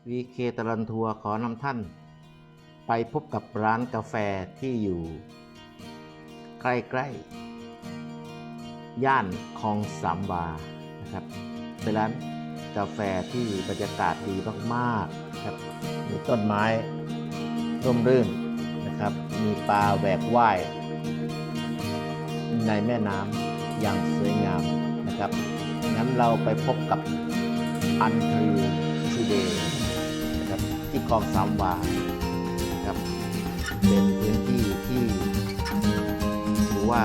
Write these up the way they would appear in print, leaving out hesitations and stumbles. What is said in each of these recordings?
VK ตลอดทัวร์ขอนำท่านไปพบกับร้านกาแฟที่อยู่ใกล้ๆย่านคลองสามวานะครับเป็นร้านกาแฟที่บรรยากาศดีมากๆครับมีต้นไม้ร่มรื่นนะครับมีปลาแหวกว่ายในแม่น้ำอย่างสวยงามนะครับงั้นเราไปพบกับอันทรีทูเดย์นะครับที่คลองสามวานะครับเป็นพื้นที่ที่ถือว่า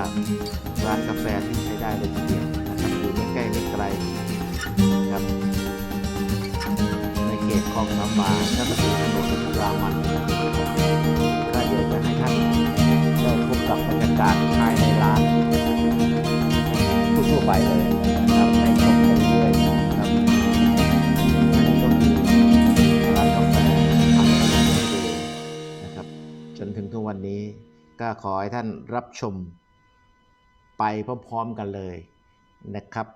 ร้านกาแฟที่ใช้ได้เลยทีเดียวนะครับอยู่ไม่ใกล้ไม่ไกลนะครับในเขตคลองสามวาถ้าไปถึงถนนรามันก็เดี๋ยวจะให้ท่านได้พบกับบรรยากาศภายในร้านทั่วๆไปเลยนะครับให้ชมไปเรื่อยๆนะครับอันนี้ก็คือร้านกาแฟอันทรีนะครับจนถึงทุกวันนี้ก็ขอให้ท่านรับชมไปพร้อมๆกันเลยนะครับ